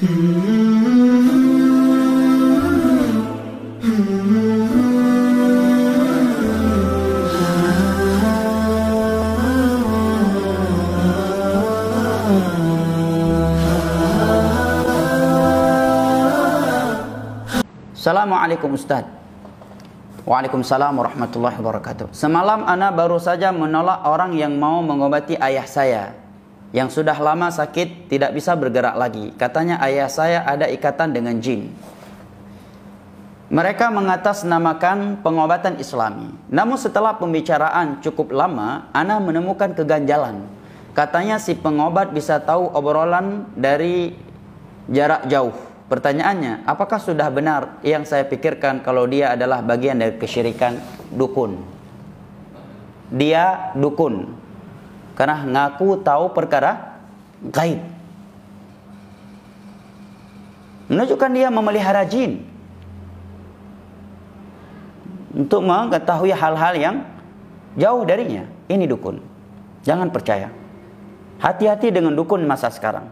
Assalamualaikum Ustaz. Waalaikumsalam warahmatullahi wabarakatuh. Semalam ana baru saja menolak orang yang mau mengobati ayah saya yang sudah lama sakit, tidak bisa bergerak lagi. Katanya ayah saya ada ikatan dengan jin. Mereka mengatasnamakan pengobatan Islami. Namun setelah pembicaraan cukup lama, ana menemukan keganjalan. Katanya si pengobat bisa tahu obrolan dari jarak jauh. Pertanyaannya, apakah sudah benar yang saya pikirkan kalau dia adalah bagian dari kesyirikan dukun? Dia dukun karena ngaku tahu perkara gaib, menunjukkan dia memelihara jin untuk mengetahui hal-hal yang jauh darinya. Ini dukun. Jangan percaya. Hati-hati dengan dukun masa sekarang,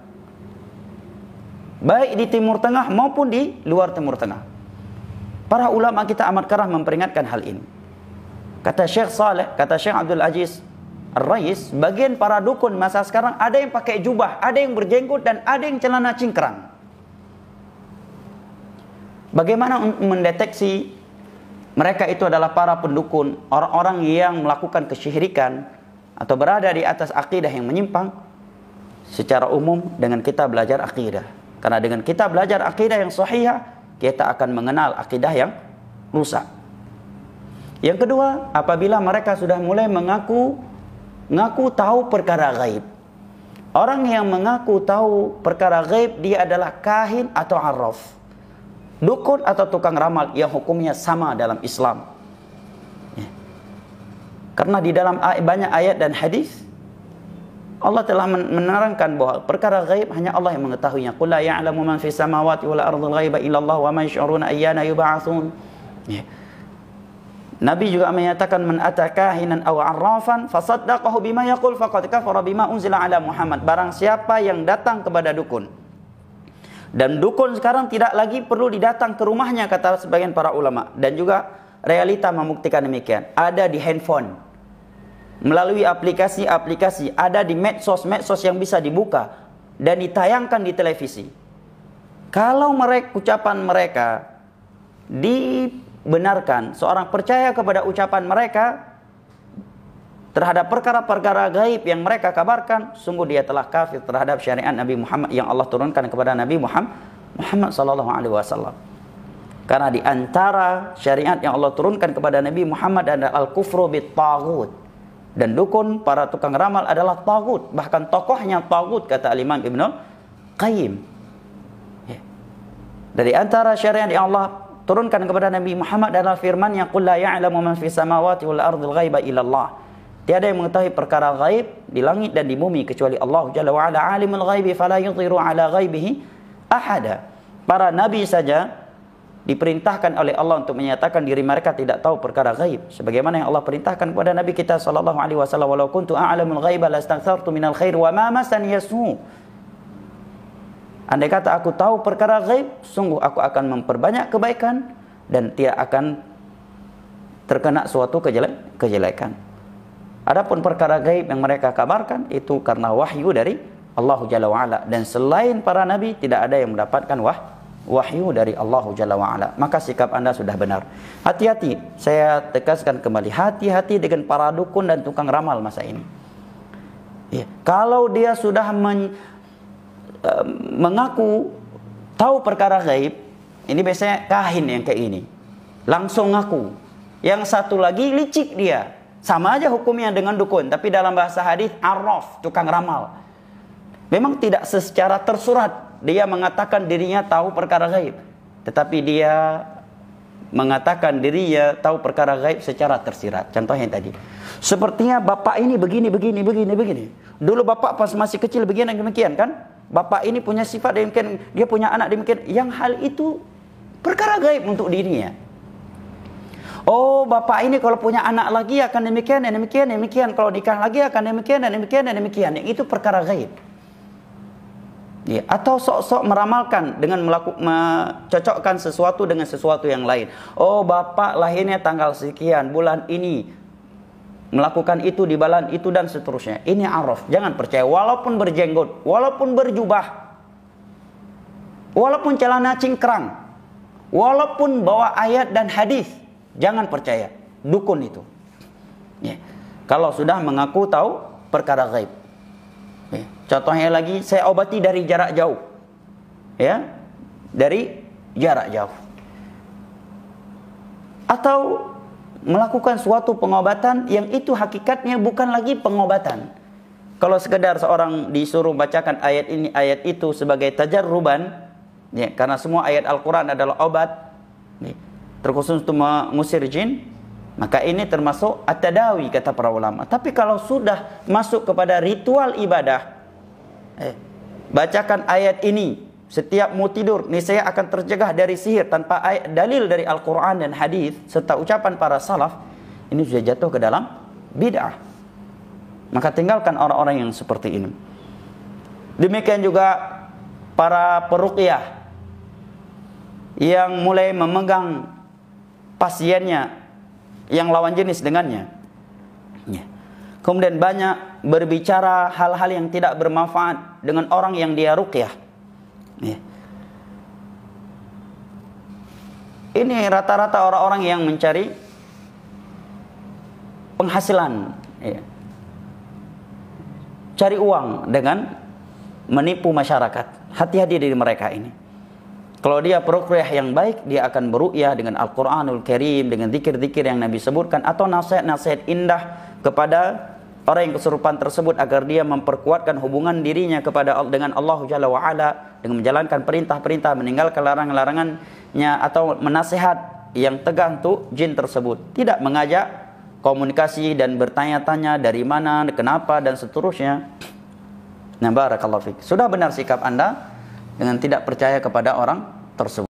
baik di Timur Tengah maupun di luar Timur Tengah. Para ulama kita amat kerah memperingatkan hal ini. Kata Syekh Saleh, kata Syekh Abdul Aziz Ar-Rais, bagian para dukun masa sekarang ada yang pakai jubah, ada yang berjenggot, dan ada yang celana cingkrang. Bagaimana mendeteksi mereka itu adalah para pendukun, orang-orang yang melakukan kesyirikan atau berada di atas akidah yang menyimpang? Secara umum dengan kita belajar akidah. Karena dengan kita belajar akidah yang sahih, kita akan mengenal akidah yang rusak. Yang kedua, apabila mereka sudah mulai mengaku tahu perkara gaib. Orang yang mengaku tahu perkara gaib, dia adalah kahin atau arraf, dukun atau tukang ramal yang hukumnya sama dalam Islam. Karena di dalam banyak ayat dan hadis Allah telah menerangkan bahwa perkara gaib hanya Allah yang mengetahuinya. Qul la ya'lamu man fis samawati wal ardhil ghaiba illallah wa ma yash'uruna ayyana yub'atsun. Nabi juga menyatakan, man atakahinan aw 'arrafan fasaddaqahu bima yaqul faqad kafara bima unzila ala Muhammad. Barang siapa yang datang kepada dukun, dan dukun sekarang tidak lagi perlu didatang ke rumahnya, kata sebagian para ulama, dan juga realita membuktikan demikian. Ada di handphone, melalui aplikasi-aplikasi, ada di medsos yang bisa dibuka dan ditayangkan di televisi. Kalau ucapan mereka dibenarkan, seorang percaya kepada ucapan mereka terhadap perkara-perkara gaib yang mereka kabarkan, sungguh dia telah kafir terhadap syariat Nabi Muhammad yang Allah turunkan kepada Nabi Muhammad sallallahu alaihi wasallam. Karena di antara syariat yang Allah turunkan kepada Nabi Muhammad adalah al-kufru bit-taghut. Dan dukun, para tukang ramal adalah tagut. Bahkan tokohnya tagut, kata Imam Ibnu Qayyim. Dari antara syariat yang Allah turunkan kepada Nabi Muhammad adalah firman yang qul la ya'lamu man fis samawati wal ardhil ghaiba illallah. Tiada yang mengetahui perkara gaib di langit dan di bumi kecuali Allah Jalla wa ala, alimul ghaibi fala yudhiru ala ghaibihi ahada. Para nabi saja diperintahkan oleh Allah untuk menyatakan diri mereka tidak tahu perkara gaib, sebagaimana yang Allah perintahkan kepada Nabi kita sallallahu alaihi wasallam, walau kuntu a'lamul ghaiba lastaghfartu minal khair wa ma masani yasu. Andai kata aku tahu perkara gaib, sungguh aku akan memperbanyak kebaikan dan tidak akan terkena suatu kejelekan. Adapun perkara gaib yang mereka kabarkan itu karena wahyu dari Allah Jalla wa ala, dan selain para nabi tidak ada yang mendapatkan wahyu dari Allah Jalla wa'ala. Maka sikap anda sudah benar. Hati-hati, saya tegaskan kembali, hati-hati dengan para dukun dan tukang ramal masa ini. Kalau dia sudah mengaku tahu perkara gaib, ini biasanya kahin yang kayak ini, langsung ngaku. Yang satu lagi licik dia, sama aja hukumnya dengan dukun, tapi dalam bahasa hadis arraf, tukang ramal. Memang tidak secara tersurat dia mengatakan dirinya tahu perkara gaib, tetapi dia mengatakan dirinya tahu perkara gaib secara tersirat. Contohnya tadi, sepertinya bapak ini begini. Dulu bapak pas masih kecil begini demikian kan? Bapak ini punya sifat demikian, dia punya anak demikian. Yang hal itu perkara gaib untuk dirinya. Oh, bapak ini kalau punya anak lagi akan demikian dan demikian. Kalau nikah lagi akan demikian dan demikian. Yang itu perkara gaib. Ya, atau sok-sok meramalkan dengan mencocokkan sesuatu dengan sesuatu yang lain. Oh, bapak lahirnya tanggal sekian, bulan ini, melakukan itu di bulan itu dan seterusnya. Ini araf. Jangan percaya, walaupun berjenggot, walaupun berjubah, walaupun celana cingkrang, walaupun bawa ayat dan hadis, jangan percaya. Dukun itu. Ya. Kalau sudah mengaku tahu perkara gaib. Ya. Contohnya lagi, saya obati dari jarak jauh. Ya, dari jarak jauh. Atau melakukan suatu pengobatan yang itu hakikatnya bukan lagi pengobatan. Kalau sekedar seorang disuruh bacakan ayat ini, ayat itu sebagai tajarruban, ya, karena semua ayat Al-Quran adalah obat, ya, terkhusus untuk mengusir jin, maka ini termasuk at-tadawi kata para ulama. Tapi kalau sudah masuk kepada ritual ibadah, bacakan ayat ini setiap mau tidur, niscaya akan tercegah dari sihir tanpa dalil dari Al-Quran dan hadis serta ucapan para salaf, ini sudah jatuh ke dalam bid'ah. Maka tinggalkan orang-orang yang seperti ini. Demikian juga para peruqyah yang mulai memegang pasiennya yang lawan jenis dengannya, ya. Kemudian banyak berbicara hal-hal yang tidak bermanfaat dengan orang yang dia ruqyah. Ya. Ini rata-rata orang-orang yang mencari penghasilan, ya, cari uang dengan menipu masyarakat. Hati-hati dari mereka ini. Kalau dia peruqyah yang baik, dia akan beruqyah dengan Al-Quranul Karim, dengan zikir-zikir yang Nabi sebutkan, atau nasihat-nasihat indah kepada orang yang kesurupan tersebut agar dia memperkuatkan hubungan dirinya dengan Allah Jalla wa'ala, dengan menjalankan perintah-perintah, meninggalkan larangan-larangannya, atau menasihat yang tegas untuk jin tersebut. Tidak mengajak komunikasi dan bertanya-tanya dari mana, kenapa, dan seterusnya. Nah, barakallahu fiik. Sudah benar sikap Anda dengan tidak percaya kepada orang tersebut.